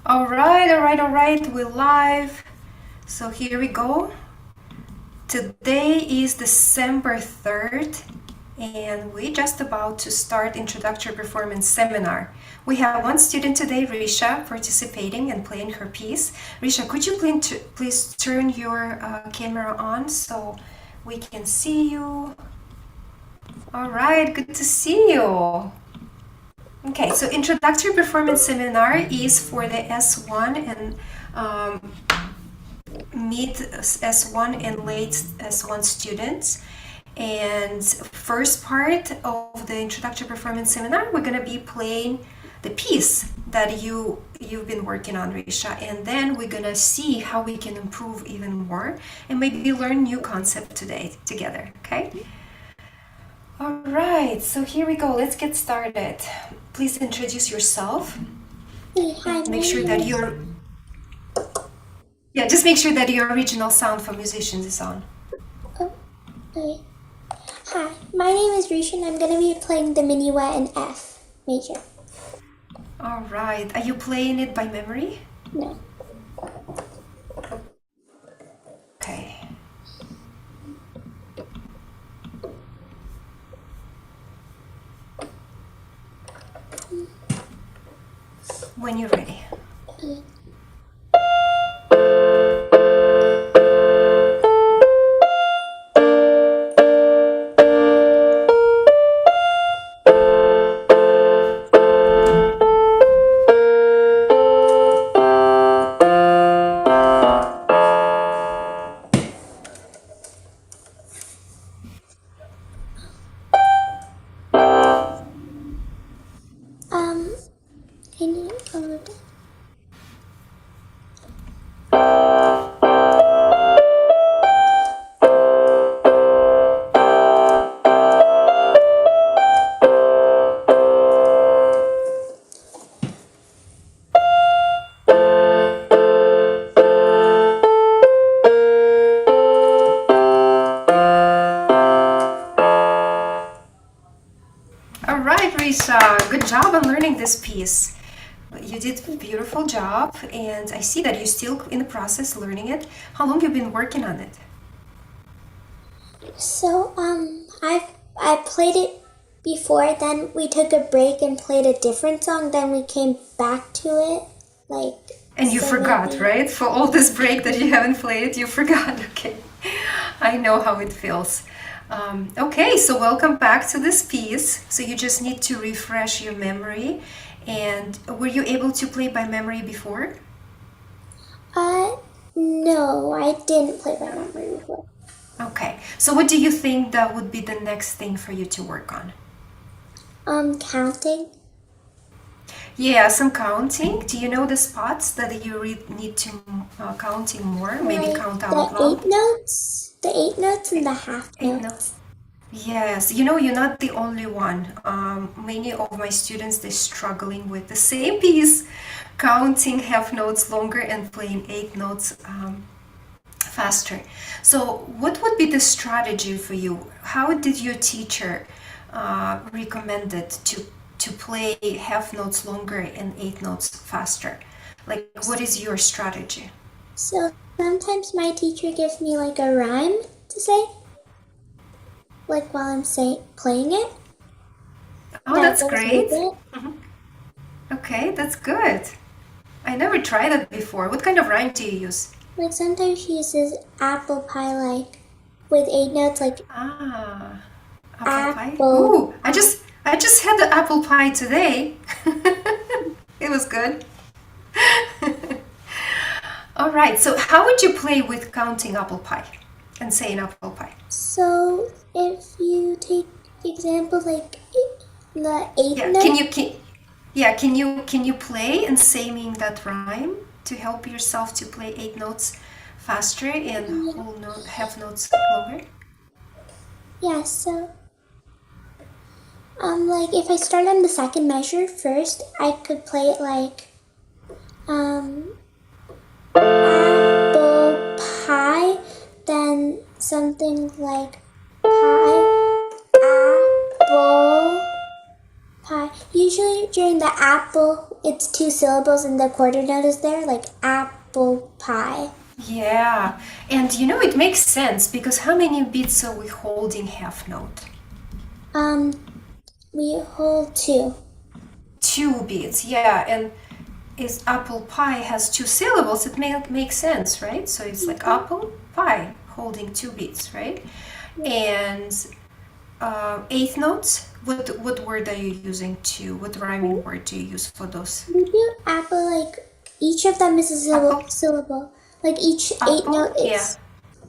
All right, we're live. So here we go. Today is December 3rd, and we're just about to start Introductory Performance Seminar. We have one student today, Risha, participating and playing her piece. Risha, could you please turn your camera on so we can see you? All right, good to see you. Okay, so Introductory Performance Seminar is for the S1 and mid S1 and late S1 students. And first part of the Introductory Performance Seminar, we're going to be playing the piece that you've been working on, Risha, and then we're going to see how we can improve even more and maybe learn new concept today together, okay? All right, so here we go. Let's get started. Please introduce yourself. Hi, make sure that just make sure that your original sound for musicians is on. Okay. Hi, my name is Risha and I'm going to be playing the minuet in F major. All right. Are you playing it by memory? No. Okay. When you're ready. Okay. Can you hold it? All right, Risa. Good job on learning this piece. You did a beautiful job, and I see that you're still in the process learning it. How long have you been working on it? So, I played it before, then we took a break and played a different song, then we came back to it, And you forgot, right? For all this break that you haven't played, you forgot. Okay, I know how it feels. Okay, so welcome back to this piece. So you just need to refresh your memory. And were you able to play by memory before? No, I didn't play by memory before. Okay, so what do you think that would be the next thing for you to work on? Counting. Yeah, some counting. Do you know the spots that you need to counting more? Maybe count out loud. The 8 notes and the half notes. 8 notes. Yes, you know, you're not the only one. Many of my students, they're struggling with the same piece, counting half notes longer and playing 8 notes faster. So what would be the strategy for you? How did your teacher recommend it to play half notes longer and 8 notes faster? Like, what is your strategy? So sometimes my teacher gives me like a rhyme to say, like while I'm playing it. Oh, that's great. Mm-hmm. Okay, that's good. I never tried that before. What kind of rhyme do you use? Like sometimes she uses apple pie, like with 8 notes, like apple pie. Ooh, I just had the apple pie today. It was good. All right. So how would you play with counting apple pie and saying apple pie? So if you take example like the 8 Yeah. note. Can you play and saying that rhyme to help yourself to play 8 notes faster and whole note half notes longer? Yeah. So like if I start on the second measure first, I could play it like apple pie, then something like pie, apple pie. usually during the apple, it's 2 syllables and the quarter note is there, like apple pie. Yeah, and you know, it makes sense because how many beats are we holding half note? We hold 2. 2 beats, yeah, and is apple pie has 2 syllables, it makes sense, right? So it's like apple pie holding 2 beats, right? And eighth notes, what word are you using to, what rhyming word do you use for those? We do apple, like each of them is a Apple? syllable. Like each 8 Apple? note Yeah. is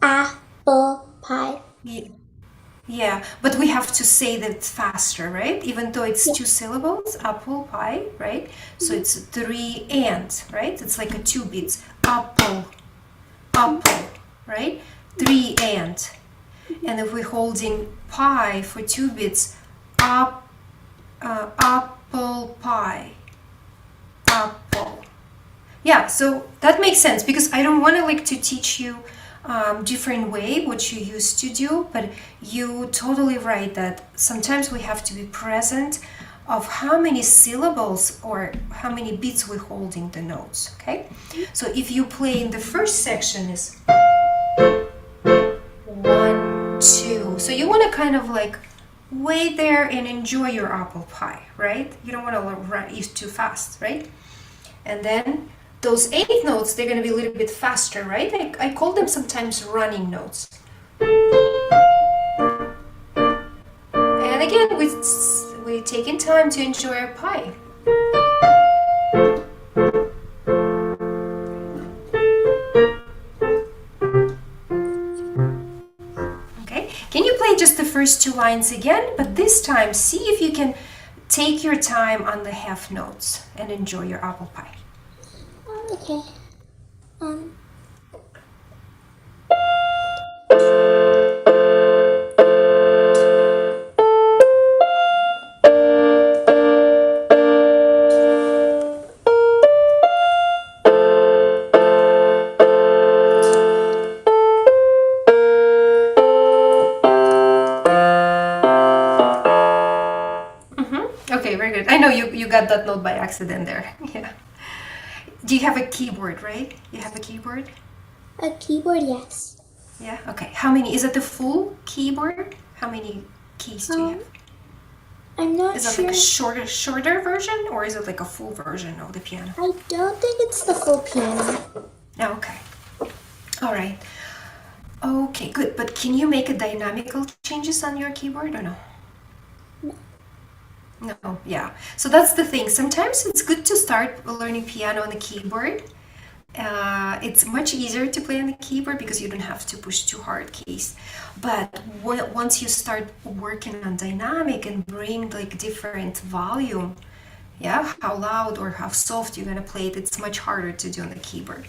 apple pie. Yeah, but we have to say that faster, right? Even though it's Yeah. 2 syllables, apple pie, right? So it's 3 and, right? It's like a 2 beats. Apple, apple, right? 3 and. And if we're holding pie for 2 beats, apple pie, apple. Yeah, so that makes sense because I don't want to like to teach you different way what you used to do, but you totally right that sometimes we have to be present of how many syllables or how many beats we're holding the notes. Okay, so if you play in the first section is 1, 2, so you want to kind of like wait there and enjoy your apple pie, right? You don't want to run too fast, right? And then those 8 notes, they're going to be a little bit faster, right? I call them sometimes running notes. And again, we're taking time to enjoy our pie. Okay, can you play just the first 2 lines again? But this time, see if you can take your time on the half notes and enjoy your apple pie. Okay. Okay, very good. I know you got that note by accident there. Yeah. Do you have a keyboard, right? You have a keyboard? A keyboard, yes. Yeah, okay. How many? Is it the full keyboard? How many keys do you have? I'm not Is it sure. like a shorter version or is it like a full version of the piano? I don't think it's the full piano. Oh, okay. All right. Okay, good. But can you make a dynamical changes on your keyboard or no? No, yeah. So that's the thing. Sometimes it's good to start learning piano on the keyboard. It's much easier to play on the keyboard because you don't have to push too hard keys. But once you start working on dynamic and bring like different volume, yeah, how loud or how soft you're gonna play it, it's much harder to do on the keyboard.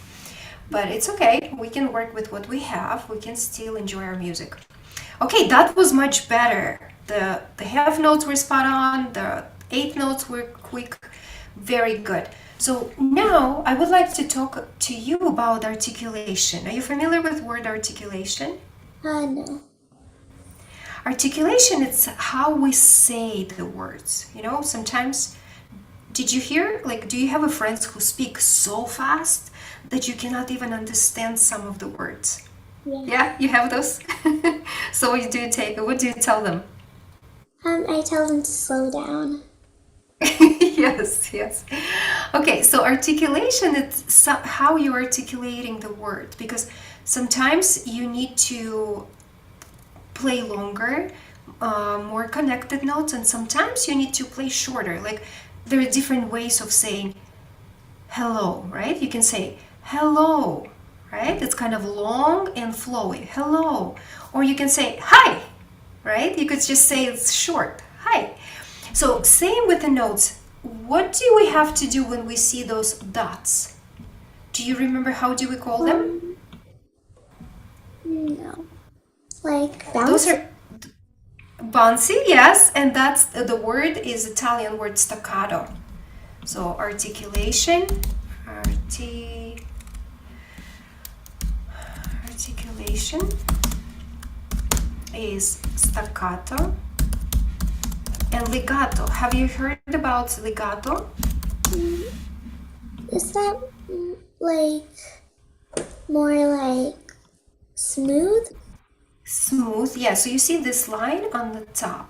But it's okay. We can work with what we have. We can still enjoy our music. Okay, that was much better. The half notes were spot on. The 8 notes were quick. Very good. So now I would like to talk to you about articulation. Are you familiar with word articulation? No. Articulation, it's how we say the words. You know, sometimes, did you hear, like, do you have a friend who speaks so fast that you cannot even understand some of the words? Yeah, you have those? So what do you tell them? I tell them to slow down. Yes. Okay, so articulation, it's how you're articulating the word because sometimes you need to play longer, more connected notes, and sometimes you need to play shorter. Like there are different ways of saying hello, right? You can say hello, right? It's kind of long and flowy, hello. Or you can say hi, right? You could just say it's short, hi. So same with the notes. What do we have to do when we see those dots? Do you remember how do we call them? No. Like bounce? Those are bouncy, yes, and that's the word is Italian word staccato. So articulation, articulation is staccato. And legato. Have you heard about legato? Is that like more like smooth? Smooth, yeah. So you see this line on the top.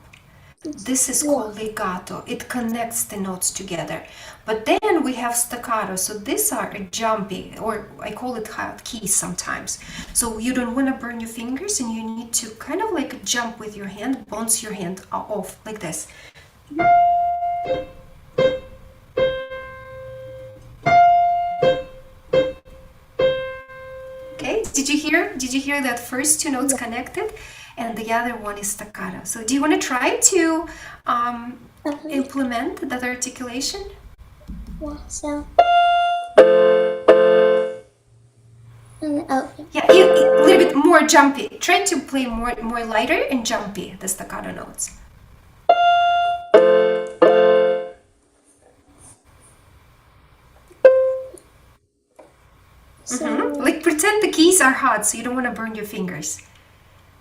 This is called legato. It connects the notes together. But then we have staccato. So these are jumpy, or I call it hot keys sometimes. So you don't want to burn your fingers, and you need to kind of like jump with your hand, bounce your hand off like this. Okay, did you hear that first two notes connected, and the other one is staccato? So do you want to try to implement that articulation? Yeah, so. Oh, Yeah, a little bit more jumpy. Try to play more lighter and jumpy, the staccato notes. Like pretend the keys are hot, so you don't want to burn your fingers.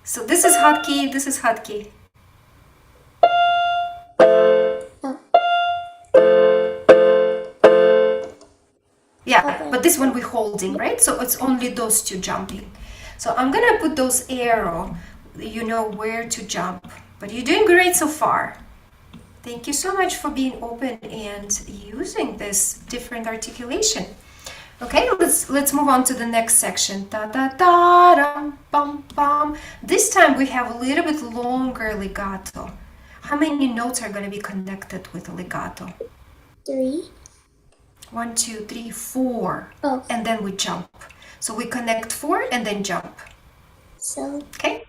So this is hot key, this is hot key. Yeah, but this one we're holding, right? So it's only those two jumping. So I'm gonna put those arrow, you know where to jump. But you're doing great so far. Thank you so much for being open and using this different articulation. Okay, let's move on to the next section. Da da da dum bum bum. This time we have a little bit longer legato. How many notes are going to be connected with a legato? 3. 1, 2, 3, 4. Oh. And then we jump. So we connect 4 and then jump. So. Okay,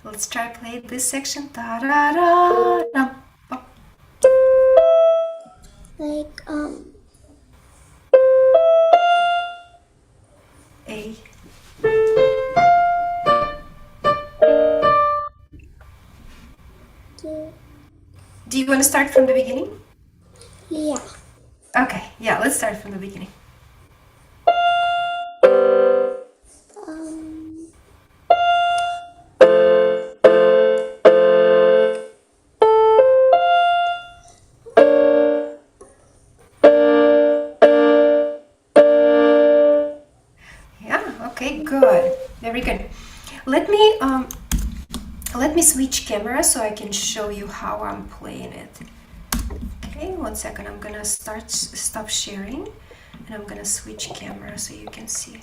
let's try play this section. Da da da dum bum. Like A. Do you want to start from the beginning? Yeah. Okay, yeah, let's start from the beginning. Okay, good. Very good. Let me switch camera so I can show you how I'm playing it. Okay, 1 second. I'm gonna stop sharing, and I'm gonna switch camera so you can see.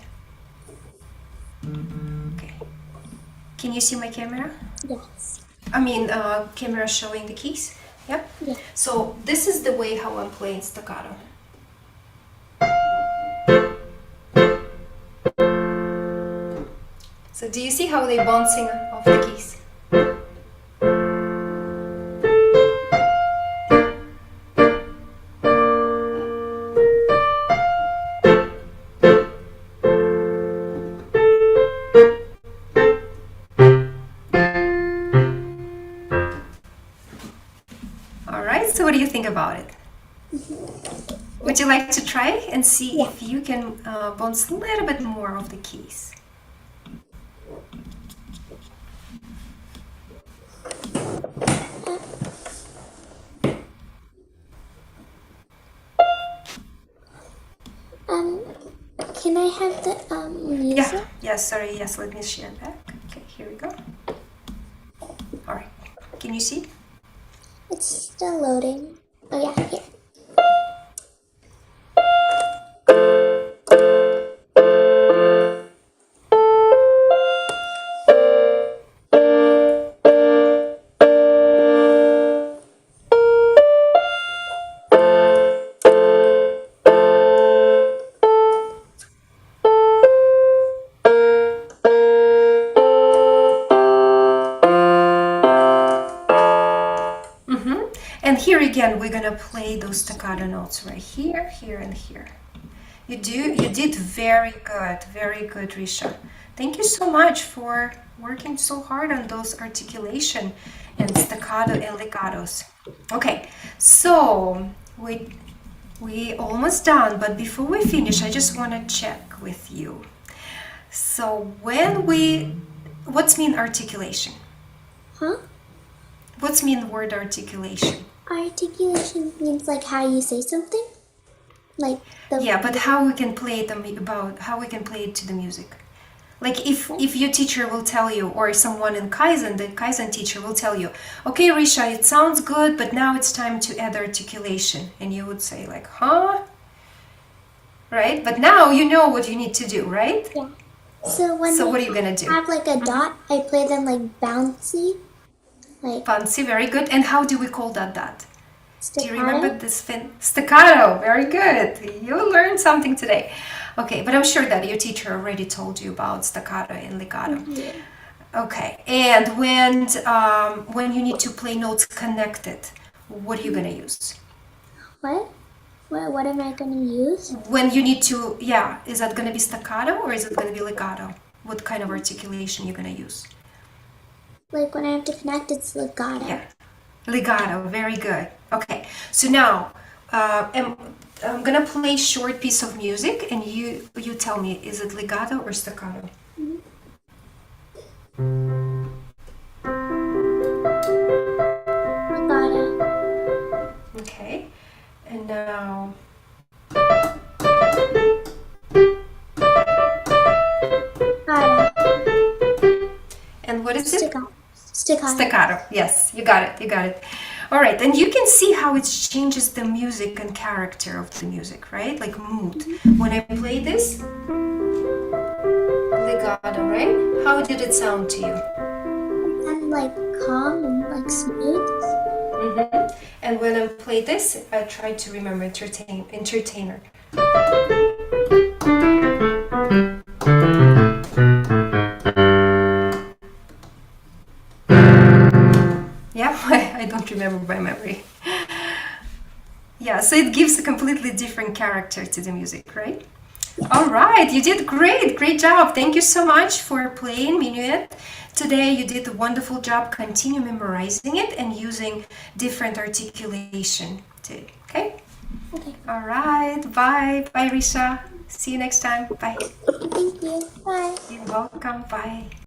Okay. Can you see my camera? Yes. I mean, camera showing the keys. Yep. Yeah. So this is the way how I'm playing staccato. So do you see how they're bouncing off the keys? Alright, so what do you think about it? Would you like to try and see if you can bounce a little bit more of the keys? Can I have the music? Yeah, sorry, yes, let me share back. Okay, here we go. Alright, can you see? It's still loading. Oh yeah, here. And here again, we're gonna play those staccato notes right here, here, and here. You did very good, Risha. Thank you so much for working so hard on those articulation and staccato and legatos. Okay, so we almost done, but before we finish, I just want to check with you. So what's mean articulation? Huh? What's mean word articulation? articulation means like how you say something, like the Yeah, but how we can play it how we can play it to the music. Like if your teacher will tell you, or someone in Kaizen, the Kaizen teacher will tell you, okay, Risha, it sounds good, but now it's time to add articulation. And you would say like, huh? Right? But now you know what you need to do, right? yeah. So when So they what are you gonna do? have like a dot, I play them like bouncy, like Fancy, very good. And how do we call that dot? Do you remember staccato. this staccato? Very good. You learned something today. Okay, but I'm sure that your teacher already told you about staccato and legato. Yeah. Okay, and when you need to play notes connected, what are you gonna use? What? What am I gonna use? When you need to, yeah, is that gonna be staccato or is it gonna be legato? What kind of articulation you're gonna use? Like when I have to connect, it's legato. Yeah, legato, very good. Okay, so now I'm gonna play short piece of music and you tell me, is it legato or staccato? Legato. Okay, and now Staccato. and what is it? Staccato. Staccato. Staccato. Yes, you got it. You got it. All right, and you can see how it changes the music and character of the music, right? Like mood. When I play this legato, right? How did it sound to you? And like calm and like smooth. And when I play this, I try to remember entertainer. Yeah, I don't remember by memory. Yeah, so it gives a completely different character to the music, right? All right, you did great. Great job. Thank you so much for playing Minuet. Today you did a wonderful job. Continue memorizing it and using different articulation too. Okay? Okay. All right. Bye. Bye, Risha. See you next time. Bye. Thank you. Bye. You're welcome. Bye.